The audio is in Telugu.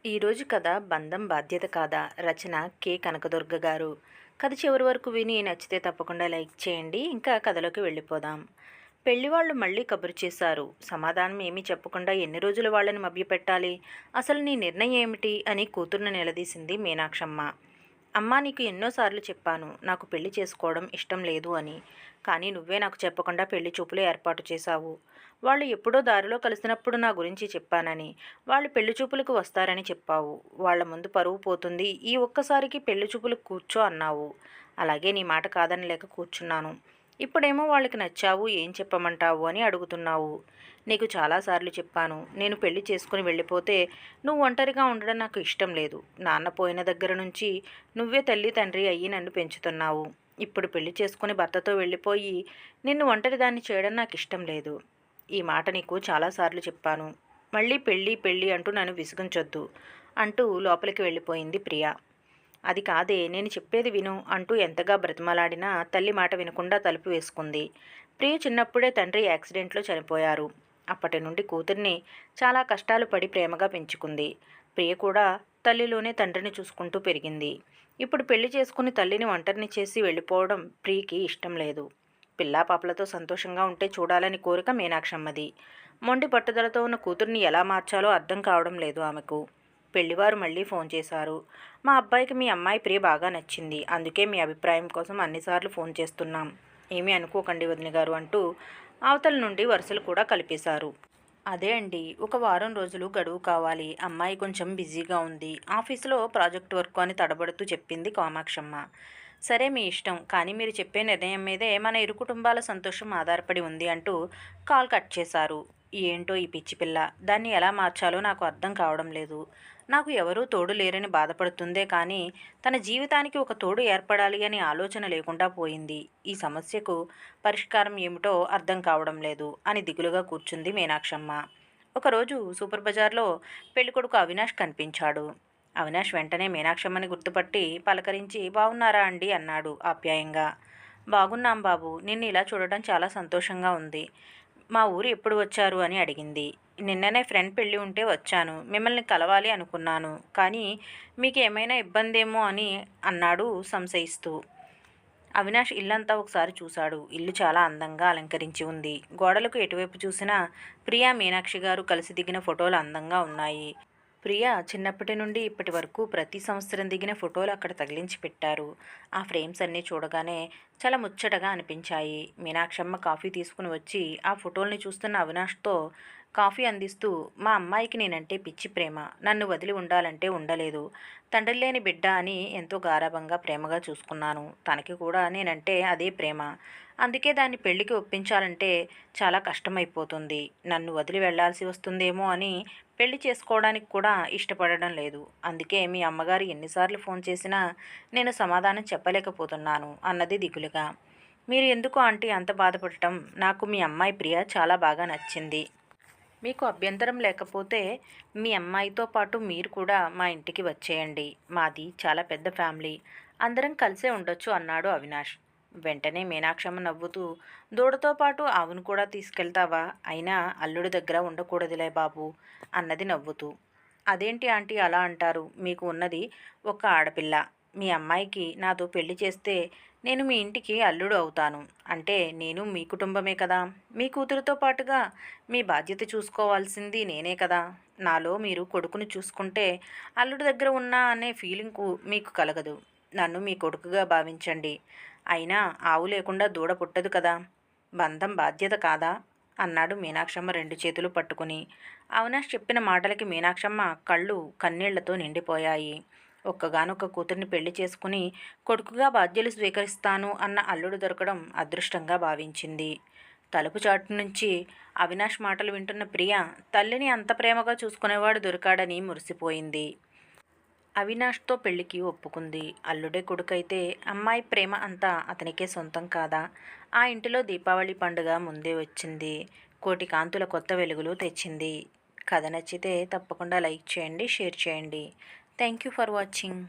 ఈరోజు కథ బంధం బాధ్యత కాదా. రచన కె కనకదుర్గ గారు. కథ చివరి వరకు విని నచ్చితే తప్పకుండా లైక్ చేయండి. ఇంకా కథలోకి వెళ్ళిపోదాం. పెళ్లివాళ్ళు మళ్ళీ కబురు చేశారు. సమాధానం ఏమీ చెప్పకుండా ఎన్ని రోజులు వాళ్ళని మభ్యపెట్టాలి, అసలు నీ నిర్ణయం ఏమిటి అని కూతుర్ని నిలదీసింది మీనాక్షమ్మ. అమ్మా, నీకు ఎన్నోసార్లు చెప్పాను నాకు పెళ్లి చేసుకోవడం ఇష్టం లేదు అని. కానీ నువ్వే నాకు చెప్పకుండా పెళ్లి చూపులు ఏర్పాటు చేశావు. వాళ్ళు ఎప్పుడో దారిలో కలిసినప్పుడు నా గురించి చెప్పానని, వాళ్ళు పెళ్లి చూపులకు వస్తారని చెప్పావు. వాళ్ళ ముందు పరువు పోతుంది, ఈ ఒక్కసారికి పెళ్లి చూపులకు కూర్చో అన్నావు. అలాగే నీ మాట కాదనలేక కూర్చున్నాను. ఇప్పుడేమో వాళ్ళకి నచ్చావు, ఏం చెప్పమంటావు అని అడుగుతున్నావు. నీకు చాలాసార్లు చెప్పాను, నేను పెళ్లి చేసుకుని వెళ్ళిపోతే నువ్వు ఒంటరిగా ఉండడం నాకు ఇష్టం లేదు. నాన్న పోయిన దగ్గర నుంచి నువ్వే తల్లి తండ్రి అయ్యి నన్ను పెంచుతున్నావు. ఇప్పుడు పెళ్లి చేసుకుని భర్తతో వెళ్ళిపోయి నిన్ను ఒంటరిదాన్ని చేయడం నాకు ఇష్టం లేదు. ఈ మాట నీకు చాలాసార్లు చెప్పాను. మళ్ళీ పెళ్ళి పెళ్ళి అంటూ నన్ను విసిగించొద్దు అంటూ లోపలికి వెళ్ళిపోయింది ప్రియ. అది కాదే, నేను చెప్పేది విను అంటూ ఎంతగా బ్రతిమలాడినా తల్లి మాట వినకుండా తలుపు వేసుకుంది. ప్రియ చిన్నప్పుడే తండ్రి యాక్సిడెంట్లో చనిపోయారు. అప్పటి నుండి కూతుర్ని చాలా కష్టాలు పడి ప్రేమగా పెంచుకుంది. ప్రియ కూడా తల్లిలోనే తండ్రిని చూసుకుంటూ పెరిగింది. ఇప్పుడు పెళ్లి చేసుకుని తల్లిని ఒంటరిని చేసి వెళ్ళిపోవడం ప్రియకి ఇష్టం లేదు. పిల్లా పాపలతో సంతోషంగా ఉంటే చూడాలని కోరిక మీనాక్షమ్మది. మొండి పట్టుదలతో ఉన్న కూతుర్ని ఎలా మార్చాలో అర్థం కావడం లేదు ఆమెకు. పెళ్లివారు మళ్ళీ ఫోన్ చేశారు. మా అబ్బాయికి మీ అమ్మాయి ప్రియ బాగా నచ్చింది, అందుకే మీ అభిప్రాయం కోసం అన్నిసార్లు ఫోన్ చేస్తున్నాం. ఏమీ అనుకోకండి వదిన గారు అంటూ అవతల నుండి వరుసలు కూడా కలిపేశారు. అదే అండి, ఒక వారం రోజులు గడువు కావాలి. అమ్మాయి కొంచెం బిజీగా ఉంది, ఆఫీసులో ప్రాజెక్ట్ వర్క్ అని తడబడుతూ చెప్పింది కామాక్షమ్మ. సరే మీ ఇష్టం, కానీ మీరు చెప్పే నిర్ణయం మీదే మన ఇరు కుటుంబాల సంతోషం ఆధారపడి ఉంది అంటూ కాల్ కట్ చేశారు. ఏంటో ఈ పిచ్చి పిల్ల, దాన్ని ఎలా మార్చాలో నాకు అర్థం కావడం లేదు. నాకు ఎవరూ తోడు లేరని బాధపడుతుందే కానీ తన జీవితానికి ఒక తోడు ఏర్పడాలి అని ఆలోచన లేకుండా పోయింది. ఈ సమస్యకు పరిష్కారం ఏమిటో అర్థం కావడం లేదు అని దిగులుగా కూర్చుంది మీనాక్షమ్మ. ఒకరోజు సూపర్ బజార్లో పెళ్ళికొడుకు అవినాష్ కనిపించాడు. అవినాష్ వెంటనే మీనాక్షమ్మని గుర్తుపట్టి పలకరించి బాగున్నారా అండి అన్నాడు ఆప్యాయంగా. బాగున్నాం బాబు, నిన్ను ఇలా చూడడం చాలా సంతోషంగా ఉంది. మా ఊరు ఎప్పుడు వచ్చారు అని అడిగింది. నిన్ననే ఫ్రెండ్ పెళ్ళి ఉంటే వచ్చాను, మిమ్మల్ని కలవాలి అనుకున్నాను, కానీ మీకు ఏమైనా ఇబ్బందేమో అని అన్నాడు సంశయిస్తూ. అవినాష్ ఇల్లంతా ఒకసారి చూశాడు. ఇల్లు చాలా అందంగా అలంకరించి ఉంది. గోడలకు ఎటువైపు చూసినా ప్రియా మీనాక్షి గారు కలిసి దిగిన ఫోటోలు అందంగా ఉన్నాయి. ప్రియా చిన్నప్పటి నుండి ఇప్పటి వరకు ప్రతి సంవత్సరం దిగిన ఫోటోలు అక్కడ తగిలించి పెట్టారు. ఆ ఫ్రేమ్స్ అన్నీ చూడగానే చాలా ముచ్చటగా అనిపించాయి. మీనాక్షమ్మ కాఫీ తీసుకుని వచ్చి ఆ ఫోటోల్ని చూస్తున్న అవినాష్తో కాఫీ అందిస్తూ, మా అమ్మాయికి నేనంటే పిచ్చి ప్రేమ, నన్ను వదిలి ఉండాలంటే ఉండలేదు. తండ్రి లేని బిడ్డ అని ఎంతో గారాబంగా ప్రేమగా చూసుకున్నాను. తనకి కూడా నేనంటే అదే ప్రేమ. అందుకే దాన్ని పెళ్లికి ఒప్పించాలంటే చాలా కష్టమైపోతుంది. నన్ను వదిలి వెళ్లాల్సి వస్తుందేమో అని పెళ్లి చేసుకోవడానికి కూడా ఇష్టపడడం లేదు. అందుకే మీ అమ్మగారు ఎన్నిసార్లు ఫోన్ చేసినా నేను సమాధానం చెప్పలేకపోతున్నాను అన్నది దిగులుగా. మీరు ఎందుకు ఆంటీ అంత బాధపడటం? నాకు మీ అమ్మాయి ప్రియ చాలా బాగా నచ్చింది. మీకు అభ్యంతరం లేకపోతే మీ అమ్మాయితో పాటు మీరు కూడా మా ఇంటికి వచ్చేయండి. మాది చాలా పెద్ద ఫ్యామిలీ, అందరం కలిసే ఉండొచ్చు అన్నాడు అవినాష్. వెంటనే మీనాక్షమ్మ నవ్వుతూ, దూడతో పాటు ఆవును కూడా తీసుకెళ్తావా? అయినా అల్లుడి దగ్గర ఉండకూడదులే బాబు అన్నది నవ్వుతూ. అదేంటి ఆంటీ అలా అంటారు? మీకు ఉన్నది ఒక ఆడపిల్ల. మీ అమ్మాయికి నాతో పెళ్లి చేస్తే నేను మీ ఇంటికి అల్లుడు అవుతాను. అంటే నేను మీ కుటుంబమే కదా. మీ కూతురుతో పాటుగా మీ బాధ్యత చూసుకోవాల్సింది నేనే కదా. నాలో మీరు కొడుకుని చూసుకుంటే అల్లుడి దగ్గర ఉన్నా అనే ఫీలింగ్ మీకు కలగదు. నన్ను మీ కొడుకుగా భావించండి. అయినా ఆవు లేకుండా దూడ పుట్టదు కదా. బంధం బాధ్యత కాదా అన్నాడు మీనాక్షమ్మ రెండు చేతులు పట్టుకుని. అవినాష్ చెప్పిన మాటలకి మీనాక్షమ్మ కళ్ళు కన్నీళ్లతో నిండిపోయాయి. ఒక్కగానొక్క కూతుర్ని పెళ్లి చేసుకుని కొడుకుగా బాధ్యతలు స్వీకరిస్తాను అన్న అల్లుడు దొరకడం అదృష్టంగా భావించింది. తలుపు చాటు నుంచి అవినాష్ మాటలు వింటున్న ప్రియ తల్లిని అంత ప్రేమగా చూసుకునేవాడు దొరికాడని మురిసిపోయింది. అవినాష్తో పెళ్లికి ఒప్పుకుంది. అల్లుడే కొడుకైతే అమ్మాయి ప్రేమ అంతా అతనికే సొంతం కాదా? ఆ ఇంటిలో దీపావళి పండుగ ముందే వచ్చింది. కోటి కాంతుల కొత్త వెలుగులు తెచ్చింది. కథ నచ్చితే తప్పకుండా లైక్ చేయండి, షేర్ చేయండి. Thank you for watching.